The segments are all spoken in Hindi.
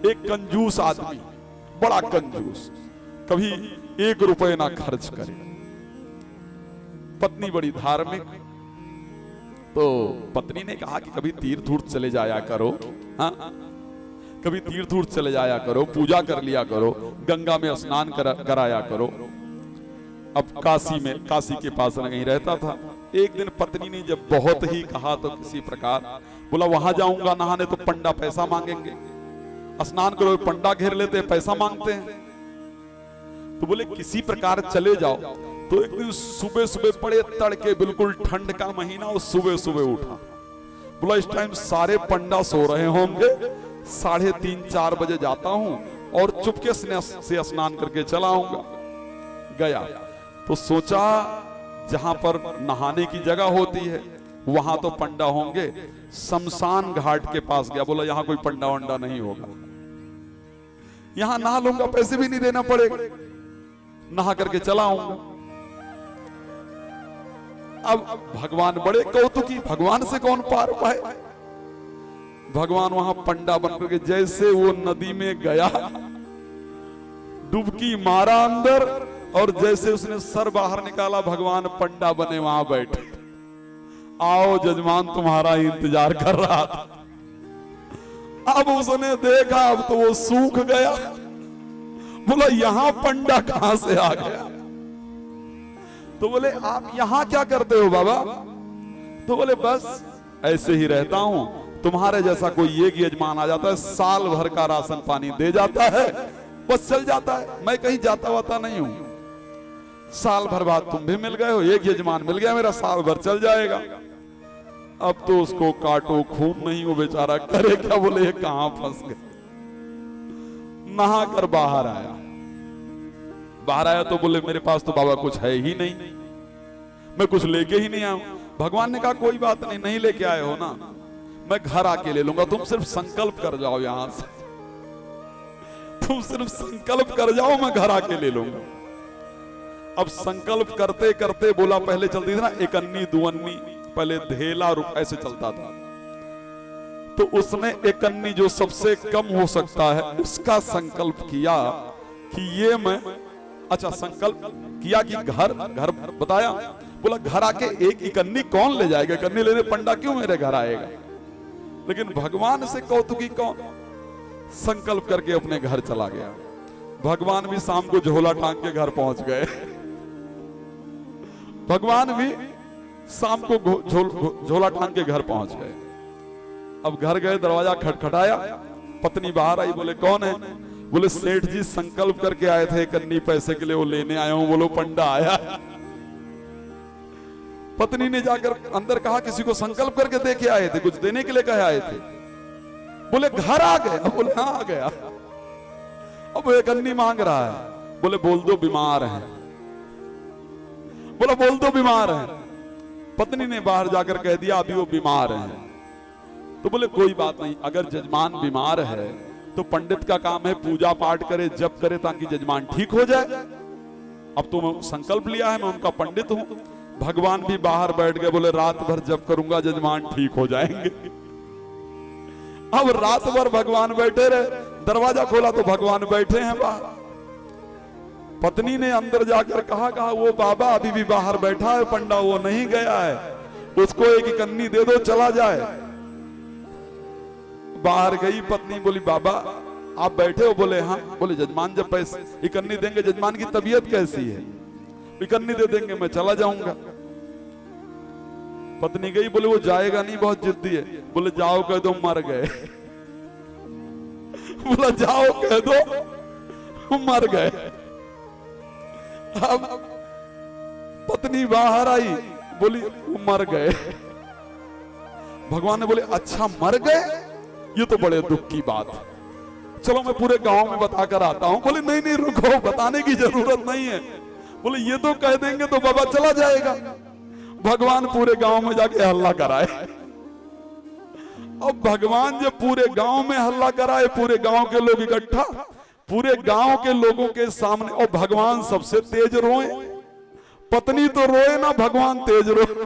एक कंजूस आदमी, बड़ा कंजूस, कभी 1 रुपए ना खर्च करे। पत्नी बड़ी धार्मिक, तो पत्नी ने कहा कि कभी तीर्थ उर्थ चले जाया करो, हाँ कभी तीर्थ उर्थ चले जाया करो, पूजा कर लिया करो, गंगा में स्नान कराया करो। अब काशी के पास कहीं रहता था। एक दिन पत्नी ने जब बहुत ही कहा तो किसी प्रकार बोला वहां जाऊंगा नहाने तो पंडा पैसा मांगेंगे, स्नान करो पंडा घेर लेते हैं, पैसा मांगते हैं। तो बोले किसी प्रकार चले जाओ। तो एक दिन सुबह सुबह बड़े तड़के, बिल्कुल ठंड का महीना, और सुबह सुबह उठा, बोला इस टाइम सारे पंडा सो रहे होंगे, 3:30-4 बजे जाता हूं और चुपके से स्नान करके चला आऊंगा। गया तो सोचा जहां पर नहाने की जगह होती है वहां तो पंडा होंगे, शमशान घाट के पास गया, बोला यहां कोई पंडा वंडा नहीं होगा, यहां नहा लूंगा, पैसे भी नहीं देना पड़ेगा, नहा करके चला आऊंगा। अब भगवान बड़े कौतुकी, भगवान से कौन पार पाए। भगवान वहां पंडा बन करके जैसे वो नदी में गया, डुबकी मारा अंदर, और जैसे उसने सर बाहर निकाला भगवान पंडा बने वहां बैठे। आओ जजमान तुम्हारा इंतजार कर रहा था। अब उसने देखा, अब तो वो सूख गया, बोला यहां पंडा कहां से आ गया। तो बोले आप यहां क्या करते हो बाबा। तो बोले बस ऐसे ही रहता हूं, तुम्हारे जैसा कोई एक यजमान आ जाता है, साल भर का राशन पानी दे जाता है, बस चल जाता है, मैं कहीं जाता वाता नहीं हूं। साल भर बाद तुम भी मिल गए हो, एक यजमान मिल गया, मेरा साल भर चल जाएगा। अब तो उसको काटो खून नहीं, वो बेचारा करे क्या। बोले ये कहां फंस गए। नहा कर बाहर आया, तो बोले मेरे पास तो बाबा कुछ है ही नहीं, मैं कुछ लेके ही नहीं आया। भगवान ने कहा कोई बात नहीं, नहीं लेके आए हो ना, मैं घर आके ले लूंगा, तुम सिर्फ संकल्प कर जाओ, यहां से तुम सिर्फ संकल्प कर जाओ, मैं घर आके ले लूंगा। अब संकल्प करते करते बोला, पहले चलती थी ना 1 अन्नी 2 अन्नी, पहले धेला रुपए से चलता था, तो उसने 1 अन्नी जो सबसे कम हो सकता है उसका संकल्प किया कि ये मैं, अच्छा संकल्प किया कि घर बताया, बोला घर आके 1 अन्नी कौन ले जाएगा, 1 अन्नी लेने पंडा क्यों मेरे घर आएगा। लेकिन भगवान से कौतुकी कौन, संकल्प करके अपने घर चला गया। भगवान भी शाम को झोला टांग के घर पहुंच गए। भगवान भी शाम को झोला टांग के घर पहुंच गए। अब घर गए, दरवाजा खटखटाया, पत्नी बाहर आई, बोले कौन है। बोले सेठ जी संकल्प करके आए थे 1 अन्नी पैसे के लिए, वो लेने आया हूं। बोलो पंडा आया। पत्नी ने जाकर अंदर कहा किसी को संकल्प करके दे के आए थे, कुछ देने के लिए कहे आए थे। बोले घर आ गए। बोले हाँ आ गया। अब 1 अन्नी मांग रहा है। बोले बोल दो बीमार है। बोला बोल दो बीमार है। पत्नी ने बाहर जाकर कह दिया अभी वो बीमार है। तो बोले कोई बात नहीं, अगर जजमान बीमार है तो पंडित का काम है पूजा पाठ करे, जप करे, ताकि जजमान ठीक हो जाए। अब तो मैं संकल्प लिया है, मैं उनका पंडित हूं। भगवान भी बाहर बैठ गए, बोले रात भर जप करूंगा जजमान ठीक हो जाएंगे। अब रात भर भगवान बैठे रहे, दरवाजा खोला तो भगवान बैठे हैं बाहर। पत्नी ने अंदर जाकर कहा वो बाबा अभी भी बाहर बैठा है, पंडा वो नहीं गया है, उसको 1 अन्नी दे दो चला जाए। बाहर गई पत्नी, बोली बाबा आप बैठे हो। बोले हाँ। बोले जजमान जब पैसे 1 अन्नी देंगे, जजमान की तबीयत कैसी है, 1 अन्नी दे देंगे मैं चला जाऊंगा। पत्नी गई, बोले वो जाएगा नहीं, बहुत जिद्दी है। बोले जाओ कह दो मर गए। बोला जाओ कह दो मर गए। अब पत्नी बाहर आई, बोली मर गए। भगवान ने बोले अच्छा मर गए, ये तो बड़े दुख की बात है, चलो मैं पूरे गांव में बताकर आता हूं। बोले नहीं नहीं रुको, बताने की जरूरत नहीं है। बोले ये तो कह देंगे तो बाबा चला जाएगा। भगवान पूरे गांव में जाके हल्ला कराए। अब भगवान जब पूरे गांव में हल्ला कराए, पूरे गांव के लोग इकट्ठा, पूरे गांव के लोगों के सामने, और भगवान सबसे तेज रोए। पत्नी तो रोए ना, भगवान तेज रोए।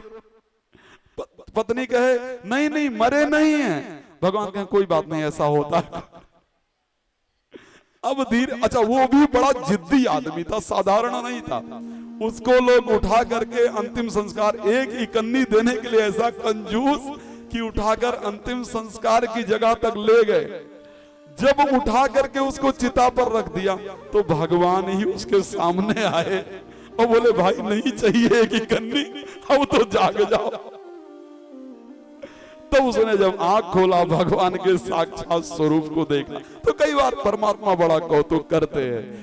पत्नी कहे नहीं नहीं मरे नहीं है। भगवान कहे कोई बात नहीं, ऐसा होता है। अब धीरे, अच्छा वो भी बड़ा जिद्दी आदमी था, साधारण नहीं था। उसको लोग उठा करके अंतिम संस्कार, एक इकन्नी देने के लिए ऐसा कंजूस कि उठाकर अंतिम संस्कार की जगह तक ले गए। जब उठा करके उसको चिता पर रख दिया तो भगवान ही उसके सामने आए और बोले भाई नहीं चाहिए एक इकन्नी, अब तो जाग जाओ। तो उसने जब आंख खोला, भगवान के साक्षात स्वरूप को देखा। तो कई बार परमात्मा बड़ा कौतुक करते हैं।